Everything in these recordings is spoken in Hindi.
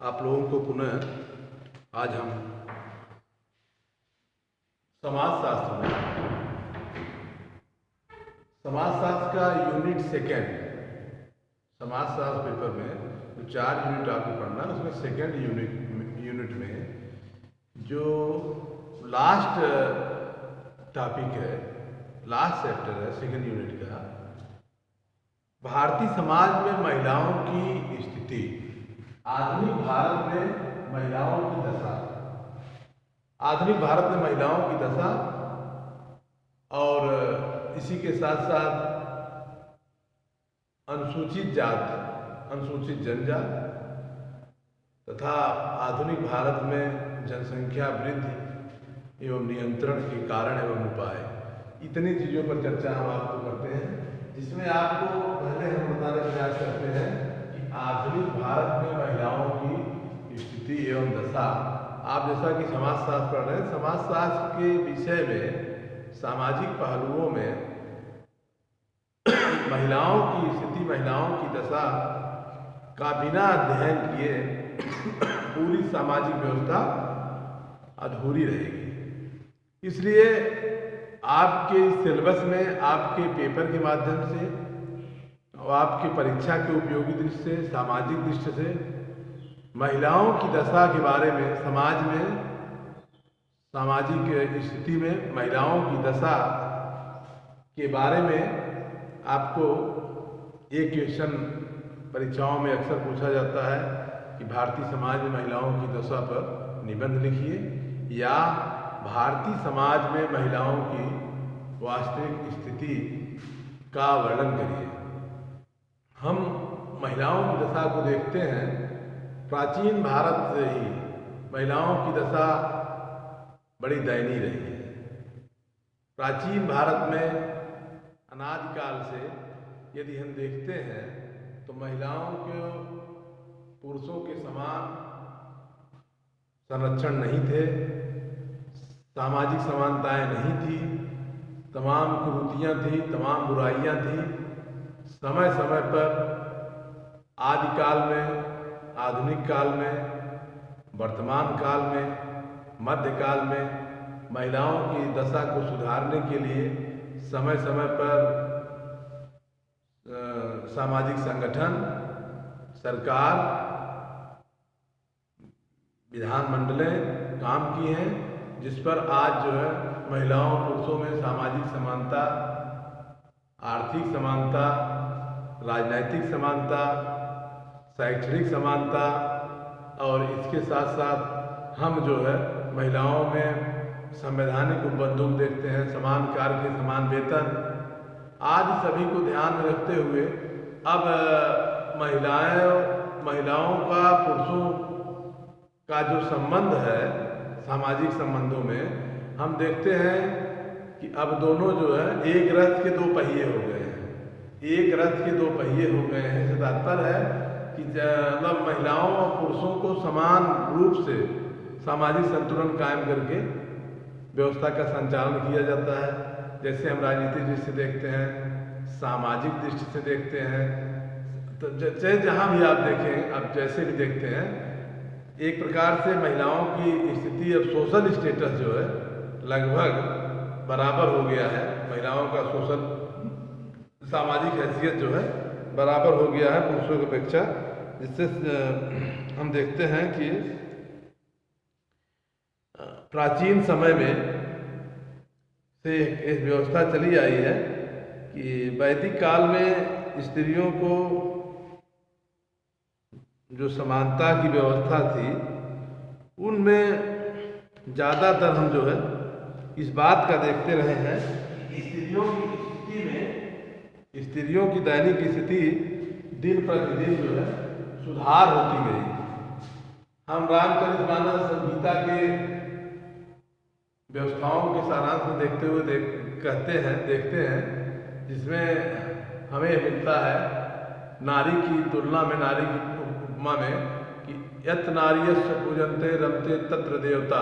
आप लोगों को पुनः आज हम समाजशास्त्र का यूनिट सेकेंड, समाजशास्त्र पेपर में जो 4 यूनिट आपको पढ़ना है उसमें सेकेंड यूनिट में जो लास्ट टॉपिक है, लास्ट चैप्टर है सेकेंड यूनिट का, भारतीय समाज में महिलाओं की स्थिति, आधुनिक भारत में महिलाओं की दशा, आधुनिक भारत में महिलाओं की दशा और इसी के साथ साथ अनुसूचित जात, अनुसूचित जनजात तथा आधुनिक भारत में जनसंख्या वृद्धि एवं नियंत्रण के कारण एवं उपाय, इतनी चीज़ों पर चर्चा हम आपको करते हैं, जिसमें आपको पहले हम बताने का प्रयास करते हैं कि आधुनिक भारत में महिलाओं की स्थिति एवं दशा। आप जैसा कि समाजशास्त्र पढ़ रहे हैं, समाजशास्त्र के विषय में सामाजिक पहलुओं में महिलाओं की स्थिति, महिलाओं की दशा का बिना अध्ययन किए पूरी सामाजिक व्यवस्था अधूरी रहेगी। इसलिए आपके सिलेबस में, आपके पेपर के माध्यम से और आपके परीक्षा के उपयोगी दृष्टि से, सामाजिक दृष्टि से महिलाओं की दशा के बारे में, समाज में, सामाजिक स्थिति में महिलाओं की दशा के बारे में आपको एक क्वेश्चन परीक्षाओं में अक्सर पूछा जाता है कि भारतीय समाज में महिलाओं की दशा पर निबंध लिखिए या भारतीय समाज में महिलाओं की वास्तविक स्थिति का वर्णन करिए। हम महिलाओं की दशा को देखते हैं, प्राचीन भारत से ही महिलाओं की दशा बड़ी दयनीय रही है। प्राचीन भारत में अनादिकाल से यदि हम देखते हैं तो महिलाओं के पुरुषों के समान संरक्षण नहीं थे, सामाजिक समानताएं नहीं थी, तमाम कुरीतियाँ थी, तमाम बुराइयाँ थी। समय समय पर आदिकाल में, आधुनिक काल में, वर्तमान काल में, मध्यकाल में महिलाओं की दशा को सुधारने के लिए समय समय पर सामाजिक संगठन, सरकार, विधानमंडलें काम की हैं, जिस पर आज जो है महिलाओं पुरुषों में सामाजिक समानता, आर्थिक समानता, राजनैतिक समानता, शैक्षणिक समानता और इसके साथ साथ हम जो है महिलाओं में संवैधानिक उपबंधों देखते हैं, समान कार्य के समान वेतन आदि सभी को ध्यान में रखते हुए अब महिलाओं का पुरुषों का जो संबंध है सामाजिक संबंधों में, हम देखते हैं कि अब दोनों जो है एक रथ के 2 पहिए हो गए हैं। एक रथ के 2 पहिए हो गए हैं। इससे तात्पर्य है कि मतलब महिलाओं और पुरुषों को समान रूप से सामाजिक संतुलन कायम करके व्यवस्था का संचालन किया जाता है। जैसे हम राजनीतिक दृष्टि से देखते हैं, सामाजिक दृष्टि से देखते हैं, तो चाहे जहाँ भी आप देखें, आप जैसे भी देखते हैं, एक प्रकार से महिलाओं की स्थिति अब सोशल स्टेटस जो है लगभग बराबर हो गया है। महिलाओं का सोशल सामाजिक हैसियत जो है बराबर हो गया है पुरुषों की अपेक्षा, जिससे हम देखते हैं कि प्राचीन समय में से एक व्यवस्था चली आई है कि वैदिक काल में स्त्रियों को जो समानता की व्यवस्था थी उनमें ज़्यादातर हम जो है इस बात का देखते रहे हैं कि स्त्रियों की स्थिति में, स्त्रियों की दैनिक स्थिति दिन प्रतिदिन जो है सुधार होती गई। हम रामचरितमानस संहिता के व्यवस्थाओं के सारांश में देखते हुए देखते हैं जिसमें हमें मिलता है नारी की तुलना में, नारी की उपमा में कि यत नार्यस्य पूजन्ते रमते तत्र देवता,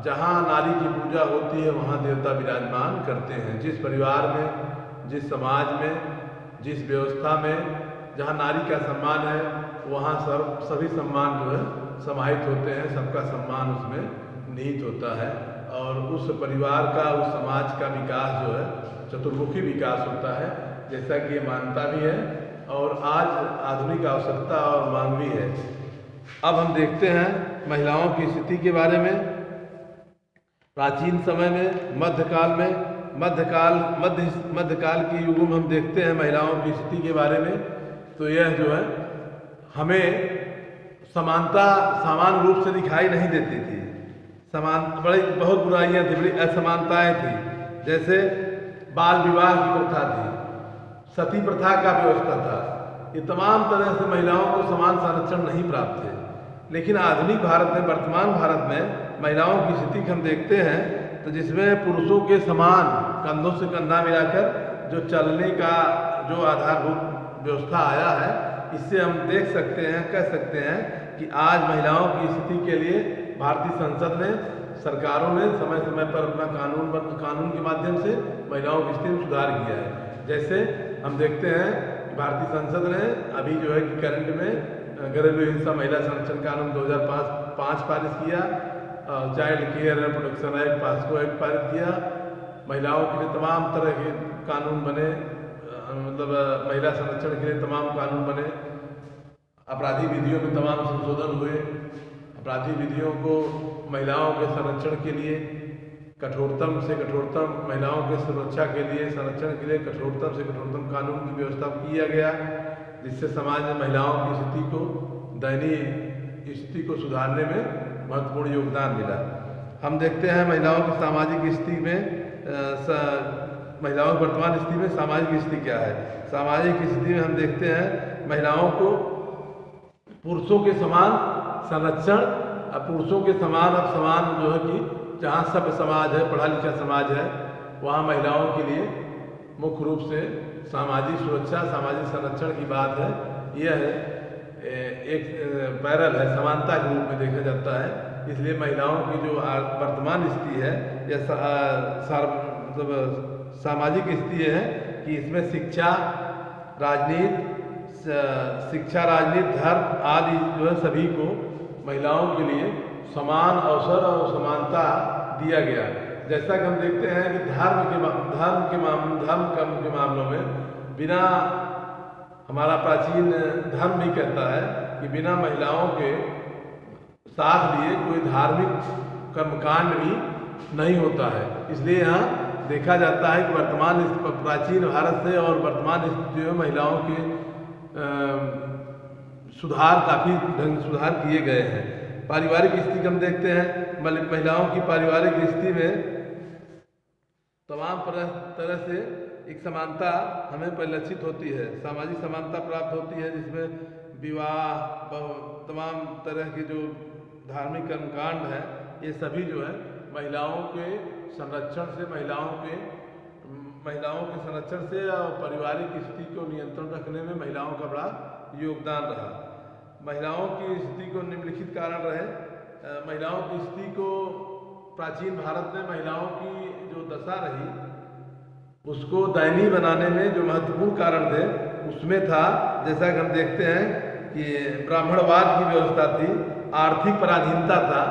जहाँ नारी की पूजा होती है वहाँ देवता विराजमान करते हैं। जिस परिवार में, जिस समाज में, जिस व्यवस्था में जहाँ नारी का सम्मान है वहाँ सभी सम्मान जो है समाहित होते हैं, सबका सम्मान उसमें निहित होता है और उस परिवार का, उस समाज का विकास जो है चतुर्मुखी विकास होता है, जैसा कि ये मान्यता भी है और आज आधुनिक आवश्यकता और मांग भी है। अब हम देखते हैं महिलाओं की स्थिति के बारे में। प्राचीन समय में, मध्यकाल के युगों में हम देखते हैं महिलाओं की स्थिति के बारे में, तो यह जो है हमें समानता समान रूप से दिखाई नहीं देती थी। बहुत बुराइयां थी, बड़ी असमानताएं थी। जैसे बाल विवाह की प्रथा थी, सती प्रथा का व्यवस्था था, ये तमाम तरह से महिलाओं को समान संरक्षण नहीं प्राप्त थे। लेकिन आधुनिक भारत में, वर्तमान भारत में महिलाओं की स्थिति हम देखते हैं तो जिसमें पुरुषों के समान कंधों से कंधा मिलाकर जो चलने का जो आधारभूत व्यवस्था आया है, इससे हम देख सकते हैं, कह सकते हैं कि आज महिलाओं की स्थिति के लिए भारतीय संसद ने, सरकारों ने समय समय पर अपना कानून के माध्यम से महिलाओं की स्थिति में सुधार किया है। जैसे हम देखते हैं कि भारतीय संसद ने अभी जो है कि करंट में घरेलू हिंसा महिला संरक्षण कानून 2005 पारित किया, child care and protection act POCSO act पारित किया। महिलाओं के लिए तमाम तरह के कानून बने, मतलब महिला संरक्षण के लिए तमाम कानून बने। आपराधिक विधियों में तमाम संशोधन हुए। आपराधिक विधियों को महिलाओं के संरक्षण के लिए कठोरतम से कठोरतम, महिलाओं के सुरक्षा के लिए, संरक्षण के लिए कठोरतम से कठोरतम कानून की व्यवस्था किया गया, जिससे समाज में महिलाओं की स्थिति को, दयनीय स्थिति को सुधारने में महत्वपूर्ण योगदान मिला। हम देखते हैं महिलाओं की सामाजिक स्थिति में, महिलाओं की वर्तमान स्थिति में सामाजिक स्थिति क्या है। सामाजिक स्थिति में हम देखते हैं महिलाओं को पुरुषों के समान संरक्षण, पुरुषों के समान अब समान जो है कि जहाँ सभ्य समाज है, पढ़ा लिखा समाज है, वहाँ महिलाओं के लिए मुख्य रूप से सामाजिक सुरक्षा, सामाजिक संरक्षण की बात है। यह एक पैरल है, समानता के रूप में देखा जाता है। इसलिए महिलाओं की जो वर्तमान स्थिति है, यह मतलब सामाजिक स्थिति है कि इसमें शिक्षा, राजनीति, धर्म आदि जो है सभी को महिलाओं के लिए समान अवसर और समानता दिया गया। जैसा कि हम देखते हैं कि धर्म के मामलों में बिना, हमारा प्राचीन धर्म भी कहता है कि बिना महिलाओं के साथ लिए कोई धार्मिक कर्मकांड भी नहीं होता है। इसलिए यहाँ देखा जाता है कि वर्तमान प्राचीन भारत से और वर्तमान स्थिति में महिलाओं के सुधार, काफ़ी ढंग सुधार किए गए हैं। पारिवारिक स्थिति हम देखते हैं, महिलाओं की पारिवारिक स्थिति में तमाम तरह से एक समानता हमें परिलक्षित होती है, सामाजिक समानता प्राप्त होती है, जिसमें विवाह, तमाम तरह के जो धार्मिक कर्मकांड है, ये सभी जो है महिलाओं के संरक्षण से, महिलाओं के संरक्षण से और पारिवारिक स्थिति को नियंत्रण रखने में महिलाओं का बड़ा योगदान रहा। महिलाओं की स्थिति को निम्नलिखित कारण रहे। महिलाओं की स्थिति को प्राचीन भारत में महिलाओं की जो दशा रही, उसको दयनीय बनाने में जो महत्वपूर्ण कारण थे, उसमें था, जैसा कि हम देखते हैं कि ब्राह्मणवाद की व्यवस्था थी, आर्थिक पराधीनता था।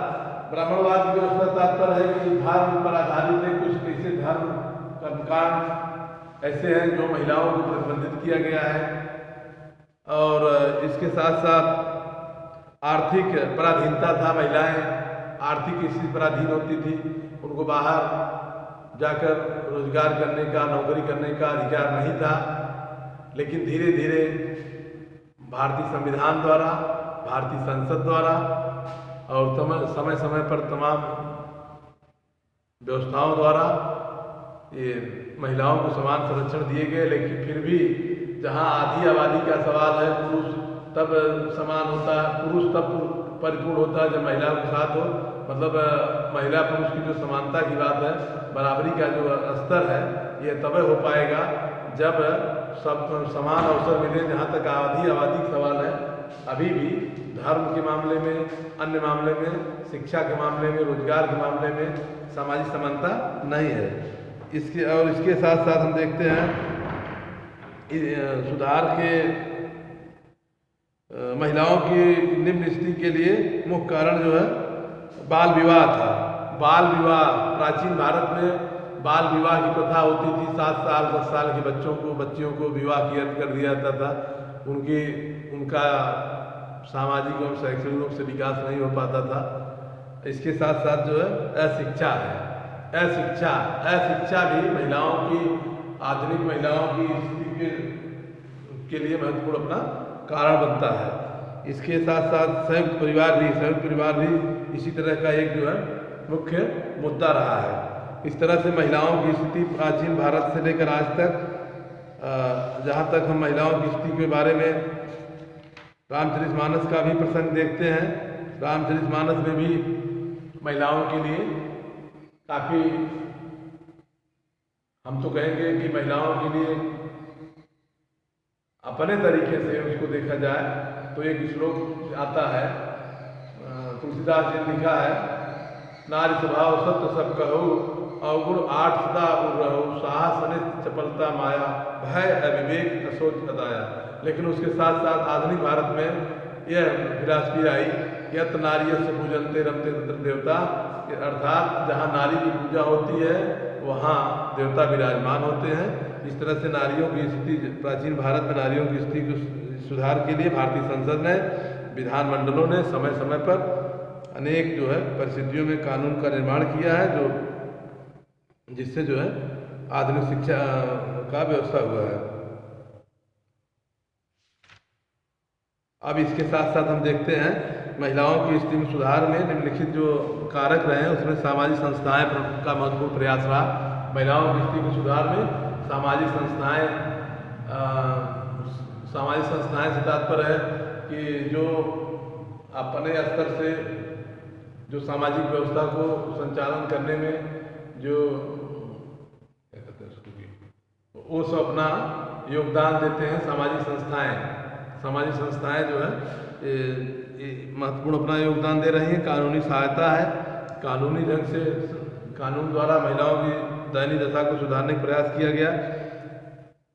ब्राह्मणवाद की व्यवस्था तात्पर्य है कि धर्म पर आधारित है, कुछ ऐसे धर्म कर्मकांड ऐसे हैं जो महिलाओं को प्रतिबंधित किया गया है, और इसके साथ साथ आर्थिक पराधीनता था। महिलाएं आर्थिक स्थिति पराधीन होती थी, उनको बाहर जाकर रोजगार करने का, नौकरी करने का अधिकार नहीं था। लेकिन धीरे धीरे भारतीय संविधान द्वारा, भारतीय संसद द्वारा और समय समय पर तमाम व्यवस्थाओं द्वारा ये महिलाओं को समान संरक्षण दिए गए। लेकिन फिर भी जहाँ आधी आबादी का सवाल है, पुरुष तब समान होता है, पुरुष तब परिपूर्ण होता है जब महिला के साथ हो, मतलब महिला पुरुष की जो समानता की बात है, बराबरी का जो स्तर है, ये तब हो पाएगा जब सब समान अवसर मिले। जहाँ तक आधी आबादी का सवाल है, अभी भी धर्म के मामले में, अन्य मामले में, शिक्षा के मामले में, रोजगार के मामले में सामाजिक समानता नहीं है। इसके साथ साथ हम देखते हैं सुधार के महिलाओं की निम्न स्थिति के लिए मुख्य कारण जो है बाल विवाह था। बाल विवाह, प्राचीन भारत में बाल विवाह की प्रथा होती थी। 7 साल 10 साल के बच्चियों को विवाह कर दिया जाता था। उनका सामाजिक एवं शैक्षणिक रूप से विकास नहीं हो पाता था। इसके साथ साथ जो है अशिक्षा है। अशिक्षा भी महिलाओं की, आधुनिक महिलाओं की स्थिति के लिए महत्वपूर्ण अपना कारण बनता है। इसके साथ साथ संयुक्त परिवार भी इसी तरह का एक जो है मुख्य मुद्दा रहा है। इस तरह से महिलाओं की स्थिति प्राचीन भारत से लेकर आज तक, जहाँ तक हम महिलाओं की स्थिति के बारे में रामचरितमानस का भी प्रसंग देखते हैं। रामचरितमानस में भी महिलाओं के लिए काफ़ी, हम तो कहेंगे कि महिलाओं के लिए अपने तरीके से उसको देखा जाए तो एक श्लोक आता है, तुलसीदास जी ने लिखा है, नारी स्वभाव सत्य सब कहो, अवगुण 8 सदा उर रहो, साहस अनित चपलता माया, भय अविवेक असोच अदाया। लेकिन उसके साथ साथ आधुनिक भारत में यह फिलॉसफी आई, यत नारी से पूजनते रमते तत्र देवता, अर्थात जहाँ नारी की पूजा होती है वहाँ देवता विराजमान होते हैं। इस तरह से नारियों की स्थिति, प्राचीन भारत में नारियों की स्थिति को सुधार के लिए भारतीय संसद ने, विधानमंडलों ने समय समय पर अनेक जो है परिस्थितियों में कानून का निर्माण किया है, जिससे जो है आधुनिक शिक्षा का व्यवस्था हुआ है। अब इसके साथ साथ हम देखते हैं महिलाओं की स्थिति में सुधार में निम्नलिखित जो कारक रहे हैं उसमें सामाजिक संस्थाएं का महत्वपूर्ण प्रयास रहा। महिलाओं की स्थिति के सुधार में सामाजिक संस्थाएं से तात्पर्य है कि जो अपने स्तर से जो सामाजिक व्यवस्था को संचालन करने में जो वो सब अपना योगदान देते हैं। सामाजिक संस्थाएं जो है महत्वपूर्ण अपना योगदान दे रही हैं। कानूनी सहायता है, कानूनी ढंग से कानून द्वारा महिलाओं की दैनिक दशा को सुधारने का प्रयास किया गया।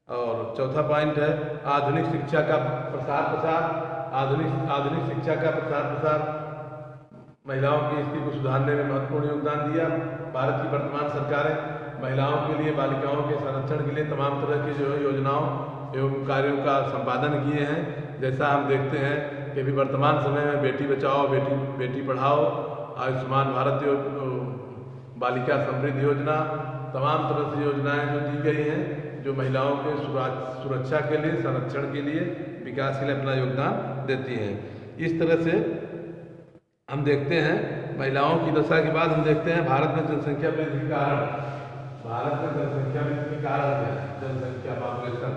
और चौथा पॉइंट है आधुनिक शिक्षा का प्रसार। आधुनिक शिक्षा का प्रसार महिलाओं की स्थिति को सुधारने में महत्वपूर्ण योगदान दिया। भारत की वर्तमान सरकारें महिलाओं के लिए, बालिकाओं के संरक्षण के लिए तमाम तरह की जो है योजनाओं एवं कार्यों का संपादन किए हैं। जैसा हम देखते हैं कि अभी वर्तमान समय में बेटी बचाओ बेटी पढ़ाओ, आयुष्मान भारत बालिका समृद्धि योजना, तमाम तरह से योजनाएं जो दी गई हैं जो महिलाओं के सुरक्षा के लिए, संरक्षण के लिए, विकास के लिए अपना योगदान देती हैं। इस तरह से हम देखते हैं महिलाओं की दशा के बाद हम देखते हैं भारत में जनसंख्या वृद्धि के कारण। भारत में जनसंख्या वृद्धि के कारण है जनसंख्या, पॉपुलेशन,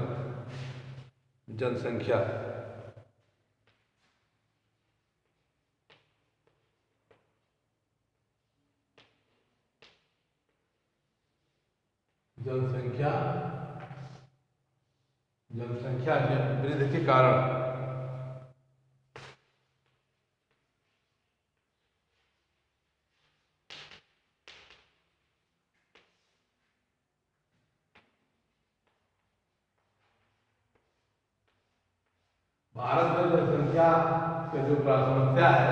जनसंख्या। जनसंख्या वृद्धि के कारण भारत में जनसंख्या का जो समस्या है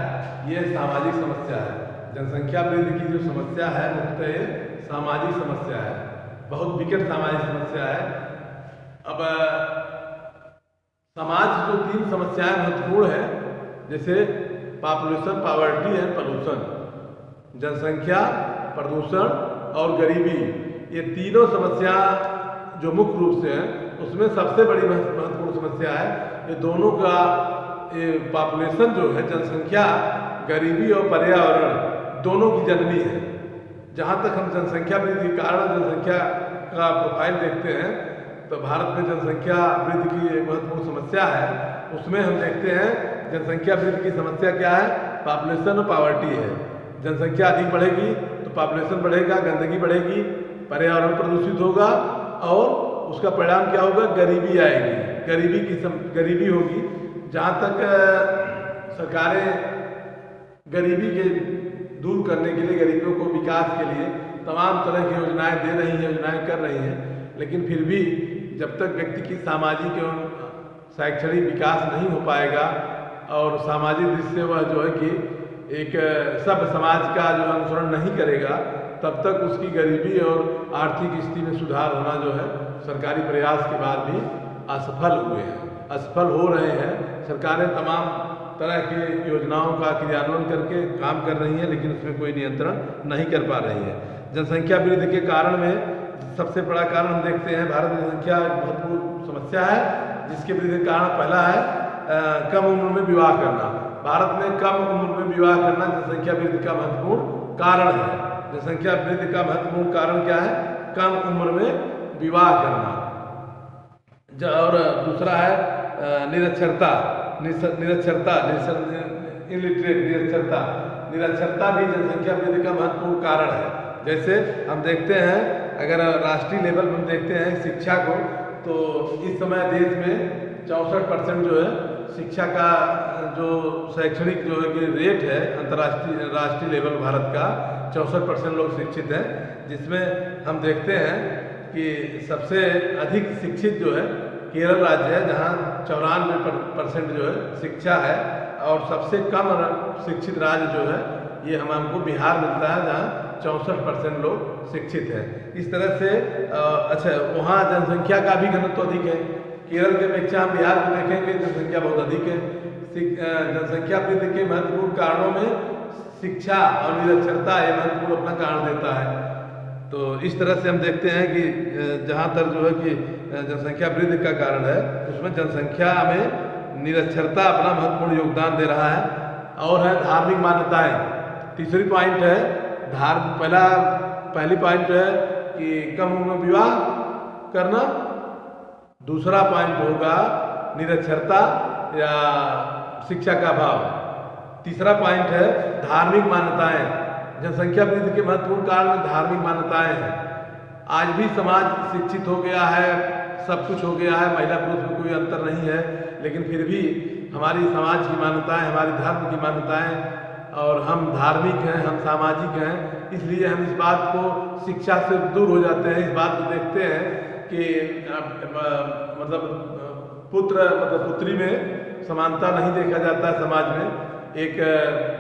ये सामाजिक समस्या है। जनसंख्या वृद्धि की जो समस्या है मुख्यतः ये सामाजिक समस्या है, बहुत विकट सामाजिक समस्या है। अब समाज की जो 3 समस्याएं महत्वपूर्ण है, जैसे पॉपुलेशन, पॉवर्टी एंड पोल्यूशन, जनसंख्या, प्रदूषण और गरीबी, ये तीनों समस्या जो मुख्य रूप से है उसमें सबसे बड़ी महत्वपूर्ण समस्या है ये दोनों का, ये पॉपुलेशन जो है, जनसंख्या, गरीबी और पर्यावरण दोनों की जननी है। जहाँ तक हम जनसंख्या वृद्धि के कारण जनसंख्या का प्रोफाइल देखते हैं तो भारत में जनसंख्या वृद्धि की एक महत्वपूर्ण समस्या है। उसमें हम देखते हैं जनसंख्या वृद्धि की समस्या क्या है, पॉपुलेशन और पॉवर्टी है। जनसंख्या अधिक बढ़ेगी तो पॉपुलेशन बढ़ेगा, गंदगी बढ़ेगी, पर्यावरण प्रदूषित होगा और उसका परिणाम क्या होगा, गरीबी आएगी, गरीबी होगी। जहाँ तक सरकारें गरीबी के दूर करने के लिए, गरीबियों को विकास के लिए तमाम तरह की योजनाएं दे रही हैं, योजनाएं कर रही हैं, लेकिन फिर भी जब तक व्यक्ति की सामाजिक एवं शैक्षणिक विकास नहीं हो पाएगा और सामाजिक दृष्टि से वह जो है कि एक सब समाज का जो अनुसरण नहीं करेगा, तब तक उसकी गरीबी और आर्थिक स्थिति में सुधार होना जो है सरकारी प्रयास के बाद भी असफल हुए हैं, असफल हो रहे हैं। सरकारें तमाम तरह की योजनाओं का क्रियान्वयन करके काम कर रही हैं, लेकिन उसमें कोई नियंत्रण नहीं कर पा रही है। जनसंख्या वृद्धि के कारण में सबसे बड़ा कारण हम देखते हैं, भारत में जनसंख्या एक महत्वपूर्ण समस्या है, जिसके वृद्धि का कारण पहला है कम उम्र में विवाह करना। भारत में कम उम्र में विवाह करना जनसंख्या वृद्धि का महत्वपूर्ण कारण है। जनसंख्या वृद्धि का महत्वपूर्ण कारण क्या है? कम उम्र में विवाह करना। और दूसरा है निरक्षरता, निरक्षरता भी जनसंख्या वृद्धि का महत्वपूर्ण कारण है। जैसे हम देखते हैं, अगर राष्ट्रीय लेवल पर हम देखते हैं शिक्षा को, तो इस समय देश में 64% जो है शिक्षा का जो शैक्षणिक जो है कि रेट है अंतर्राष्ट्रीय राष्ट्रीय लेवल भारत का 64% लोग शिक्षित हैं, जिसमें हम देखते हैं कि सबसे अधिक शिक्षित जो है केरल राज्य है, जहाँ 94% जो है शिक्षा है, और सबसे कम शिक्षित राज्य जो है ये हमको बिहार मिलता है, जहाँ 64% लोग शिक्षित हैं। इस तरह से अच्छा, वहाँ जनसंख्या का भी घनत्व अधिक है। केरल के अपेक्षा हम बिहार को देखेंगे, जनसंख्या बहुत अधिक है। जनसंख्या वृद्धि के महत्वपूर्ण कारणों में शिक्षा और निरक्षरता ये महत्वपूर्ण अपना कारण देता है। तो इस तरह से हम देखते हैं कि जहाँ तक जो है कि जनसंख्या वृद्धि का कारण है, उसमें जनसंख्या में निरक्षरता अपना महत्वपूर्ण योगदान दे रहा है। और है धार्मिक मान्यताएं। तीसरी पॉइंट है पहली पॉइंट है कि कम उम्र में विवाह करना। दूसरा पॉइंट होगा निरक्षरता या शिक्षा का अभाव। तीसरा पॉइंट है धार्मिक मान्यताएं। जनसंख्या वृद्धि के महत्वपूर्ण कारण धार्मिक मान्यताएं हैं। आज भी समाज शिक्षित हो गया है, सब कुछ हो गया है, महिला पुरुष में कोई अंतर नहीं है, लेकिन फिर भी हमारी समाज की मान्यताएं, हमारी धर्म की मान्यताएं, और हम धार्मिक हैं, हम सामाजिक हैं, इसलिए हम इस बात को शिक्षा से दूर हो जाते हैं। इस बात को देखते हैं कि मतलब पुत्री में समानता नहीं देखा जाता है समाज में। एक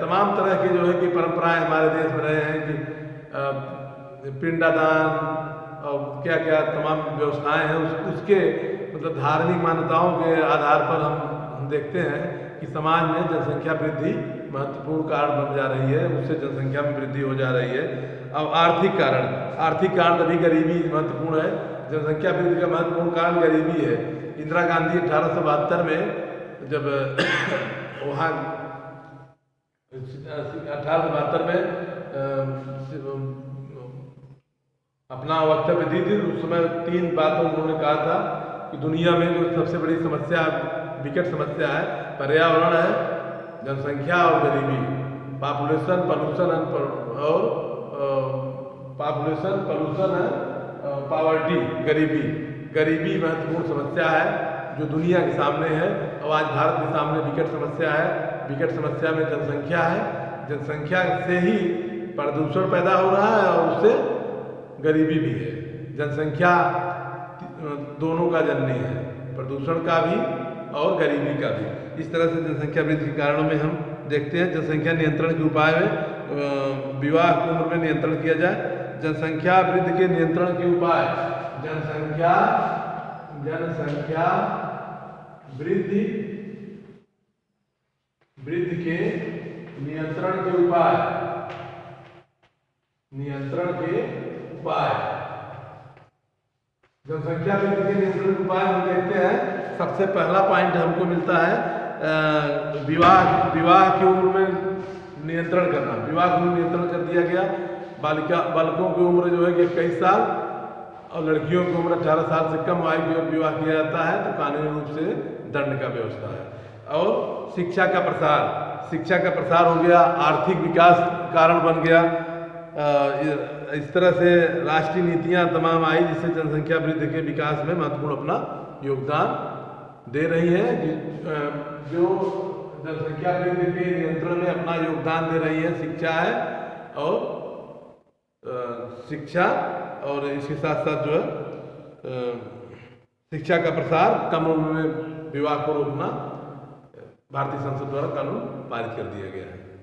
तमाम तरह के जो है कि परंपराएं हमारे देश में रहे हैं कि पिंडादान और क्या क्या तमाम व्यवस्थाएं हैं, उसके मतलब धार्मिक मान्यताओं के आधार पर हम देखते हैं कि समाज में जनसंख्या वृद्धि महत्वपूर्ण कारण बन जा रही है, उससे जनसंख्या में वृद्धि हो जा रही है। अब आर्थिक कारण तभी गरीबी महत्वपूर्ण है। जनसंख्या वृद्धि का महत्वपूर्ण कारण गरीबी है। इंदिरा गांधी 1872 में जब वहाँ 1872 में अपना वक्तव्य दी थी, उस समय 3 बातों उन्होंने कहा था कि दुनिया में जो सबसे बड़ी समस्या, विकट समस्या है, पर्यावरण है, जनसंख्या और गरीबी। पॉपुलेशन पॉल्यूशन है, पॉवर्टी, गरीबी महत्वपूर्ण समस्या है जो दुनिया के सामने है। और आज भारत के सामने विकट समस्या है। विकट समस्या में जनसंख्या है। जनसंख्या से ही प्रदूषण पैदा हो रहा है और उससे गरीबी भी है। जनसंख्या दोनों का जननी है, प्रदूषण का भी और गरीबी का भी। इस तरह से जनसंख्या वृद्धि के कारणों में हम देखते हैं जनसंख्या नियंत्रण के उपाय में विवाह की उम्र में नियंत्रण किया जाए। जनसंख्या वृद्धि के नियंत्रण के उपाय, जनसंख्या वृद्धि के नियंत्रण के उपाय, जनसंख्या वृद्धि के नियंत्रण के उपाय हम देखते हैं। सबसे पहला पॉइंट हमको मिलता है विवाह की उम्र में नियंत्रण करना। विवाह की उम्र नियंत्रण कर दिया गया। बालकों की उम्र जो है कि 21 साल और लड़कियों की उम्र 18 साल से कम आयु में विवाह किया जाता है तो कानूनी रूप से दंड का व्यवस्था है। और शिक्षा का प्रसार हो गया, आर्थिक विकास कारण बन गया। इस तरह से राष्ट्रीय नीतियां तमाम आई जिससे जनसंख्या वृद्धि के विकास में महत्वपूर्ण अपना योगदान दे रही है। जो जनसंख्या वृद्धि के नियंत्रण में अपना योगदान दे रही है शिक्षा और इसके साथ साथ जो है शिक्षा का प्रसार, कम उम्र में विवाह को रोकना, भारतीय संसद द्वारा कानून पारित कर दिया गया है।